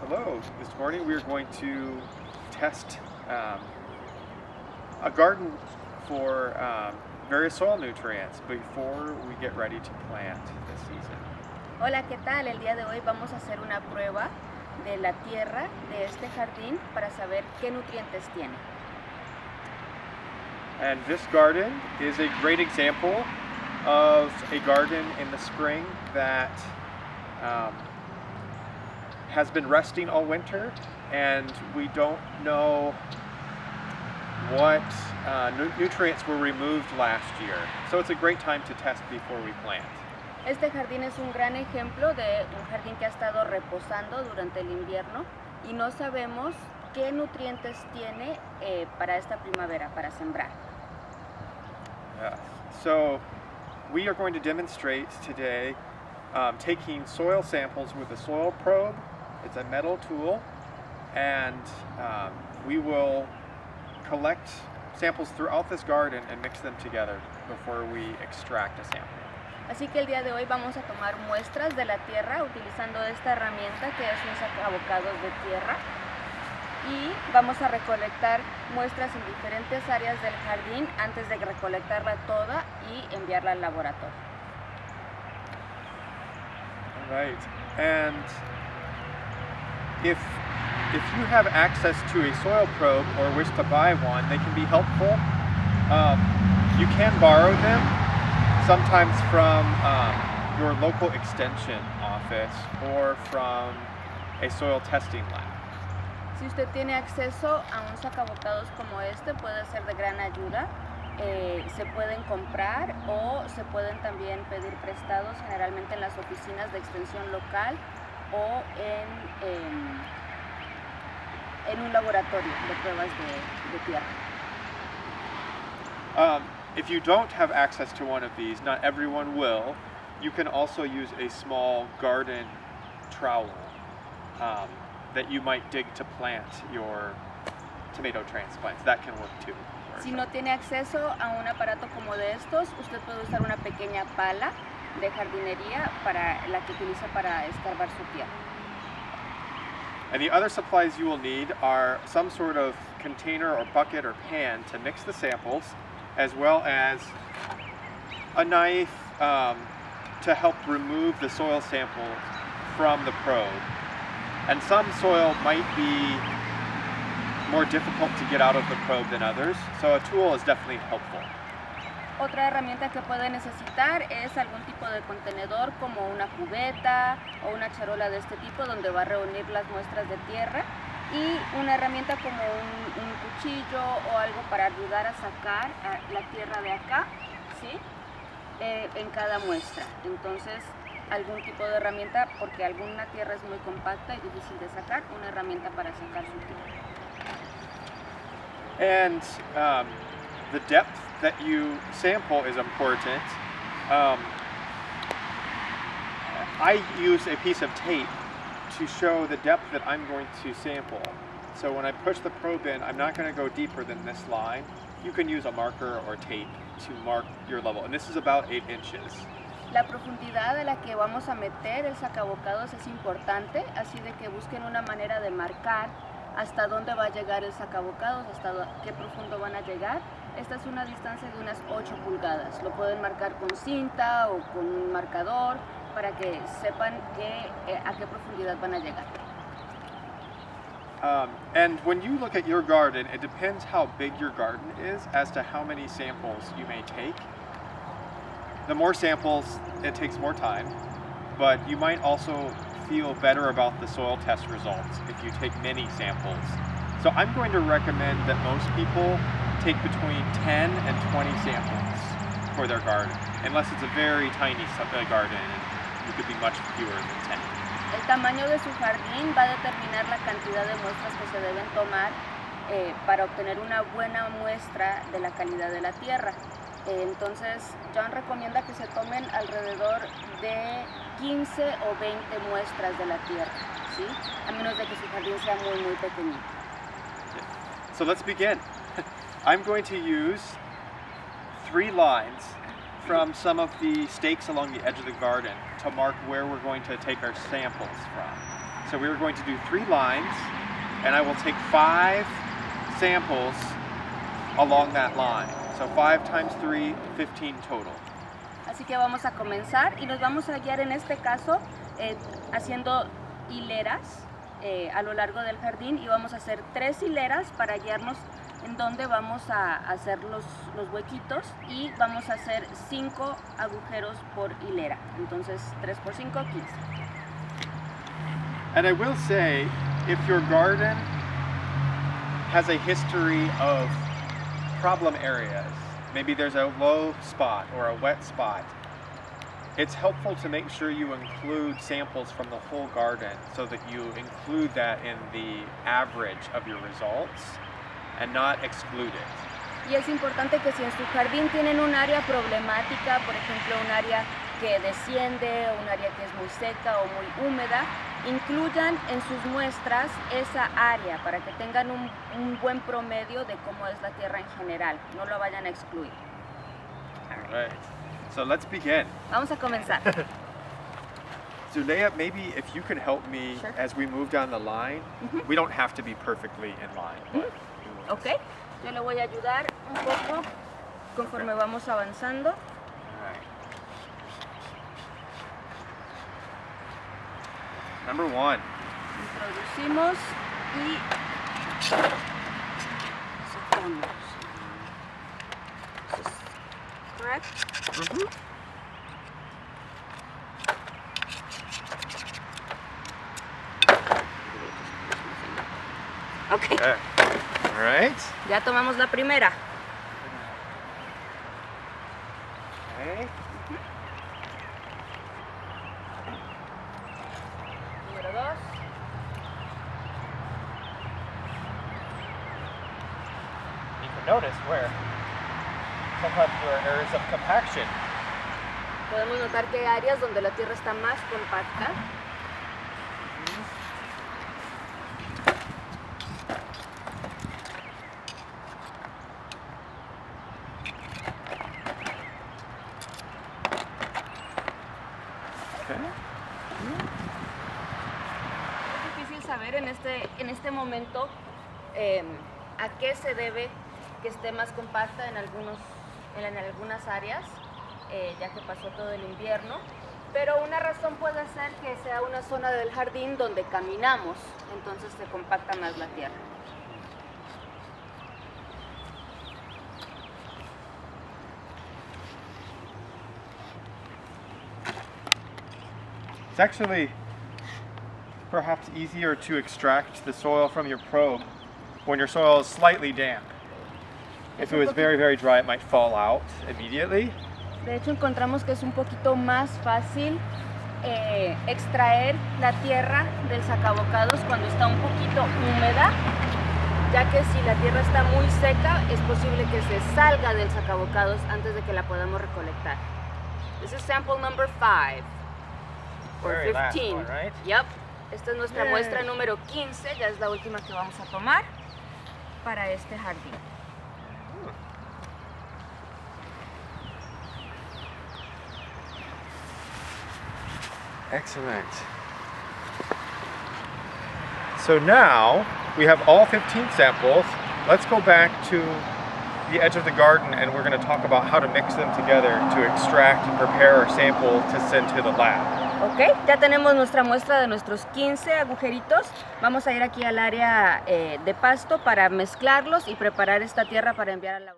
Hello, this morning we are going to test a garden for various soil nutrients before we get ready to plant this season. Hola, ¿qué tal? El día de hoy vamos a hacer una prueba de la tierra de este jardín para saber qué nutrientes tiene. And this garden is a great example of a garden in the spring that has been resting all winter, and we don't know what nutrients were removed last year. So it's a great time to test before we plant. Este jardín es un gran ejemplo de un jardín que ha estado reposando durante el invierno y no sabemos qué nutrientes tiene para esta primavera, para sembrar. So we are going to demonstrate today taking soil samples with a soil probe. It's a metal tool, and we will collect samples throughout this garden and mix them together before we extract a sample. Así que el día de hoy vamos a tomar muestras de la tierra utilizando esta herramienta que es un sacabocados de tierra y vamos a recolectar muestras en diferentes áreas del jardín antes de recolectarla toda y enviarla al laboratorio. All right, and if you have access to a soil probe or wish to buy one, they can be helpful. You can borrow them, sometimes from your local extension office or from a soil testing lab. Si usted tiene acceso a un sacabocados como este, puede ser de gran ayuda. Se pueden comprar o se pueden también pedir prestados, generalmente en las oficinas de extensión local o en un laboratorio de pruebas de tierra. If you don't have access to one of these, not everyone will, you can also use a small garden trowel that you might dig to plant your tomato transplants. That can work too. Si no tiene acceso a un aparato como de estos, usted puede usar una pequeña pala de jardinería para la que utiliza para escarbar su tierra. And the other supplies you will need are some sort of container or bucket or pan to mix the samples, as well as a knife to help remove the soil sample from the probe. And some soil might be more difficult to get out of the probe than others, so a tool is definitely helpful. Otra herramienta que puede necesitar es algún tipo de contenedor como una cubeta o una charola de este tipo donde va a reunir las muestras de tierra y una herramienta como un cuchillo o algo para ayudar a sacar la tierra de acá, ¿sí? En cada muestra. Entonces, algún tipo de herramienta, porque alguna tierra es muy compacta y difícil de sacar, una herramienta para sacar su tierra. And the depth that you sample is important. I use a piece of tape to show the depth that I'm going to sample. So when I push the probe in, I'm not going to go deeper than this line. You can use a marker or tape to mark your level, and this is about 8 inches. La profundidad a la que vamos a meter el sacabocados es importante, así de que busquen una manera de marcar hasta dónde va a llegar el sacabocados, hasta qué profundo van a llegar. Esta es una distancia de unas 8 pulgadas. Lo pueden marcar con cinta o con un marcador para que sepan a qué profundidad van a llegar. And when you look at your garden, it depends how big your garden is as to how many samples you may take. The more samples, it takes more time, but you might also feel better about the soil test results if you take many samples. So I'm going to recommend that most people take between 10 and 20 samples for their garden, unless it's a very tiny garden and you could be much fewer than 10. El tamaño de su jardín va a determinar la cantidad de muestras que se deben tomar para obtener una buena muestra de la calidad de la tierra. Entonces, John recomienda que se tomen alrededor de 15 o 20 muestras de la tierra, ¿sí? A menos de que su jardín sea muy, muy pequeñito. So let's begin. I'm going to use 3 lines from some of the stakes along the edge of the garden to mark where we're going to take our samples from. So we are going to do 3 lines, and I will take 5 samples along that line. So 5 times 3, 15 total. Así que vamos a comenzar y nos vamos a guiar en este caso haciendo hileras a lo largo del jardín, y vamos a hacer 3 hileras para guiarnos en donde vamos a hacer los huequitos, y vamos a hacer 5 agujeros por hilera. Entonces 3 por 5, 15. And I will say, if your garden has a history of problem areas, maybe there's a low spot or a wet spot, it's helpful to make sure you include samples from the whole garden so that you include that in the average of your results and not exclude it. Y es importante que si en su jardín tienen un área problemática, por ejemplo un área que desciende o un área que es muy seca o muy húmeda, incluyan en sus muestras esa área para que tengan un buen promedio de cómo es la tierra en general, no lo vayan a excluir. All right. So let's begin. Vamos a comenzar. Zulea, maybe if you can help me Sure. as we move down the line. We don't have to be perfectly in line. But Ok, yo le voy a ayudar un poco conforme vamos avanzando. All right. Number 1. Introducimos y sacamos. Correct? Ok, Okay. All right. ya tomamos la primera. Okay. Número 2. You can notice where sometimes there are areas of compaction. Podemos notar que hay áreas donde la tierra está más compacta. Okay. Es difícil saber en este momento a qué se debe que esté más compacta en algunas áreas, ya que pasó todo el invierno, pero una razón puede ser que sea una zona del jardín donde caminamos, entonces se compacta más la tierra. It's actually perhaps easier to extract the soil from your probe when your soil is slightly damp. If it was very, very dry, it might fall out immediately. De hecho, encontramos que es un poquito más fácil extraer la tierra del sacabocados cuando está un poquito húmeda, ya que si la tierra está muy seca, es posible que se salga del sacabocados antes de que la podamos recolectar. This is sample number 5. Or Very last 15. one, right? Yep. Esta es nuestra Yay. muestra número 15, ya es la última que vamos a tomar para este jardín. Excellent. So now we have all 15 samples. Let's go back to the edge of the garden, and we're going to talk about how to mix them together to extract and prepare our sample to send to the lab. Ok, ya tenemos nuestra muestra de nuestros 15 agujeritos. Vamos a ir aquí al área de pasto para mezclarlos y preparar esta tierra para enviar al laboratorio.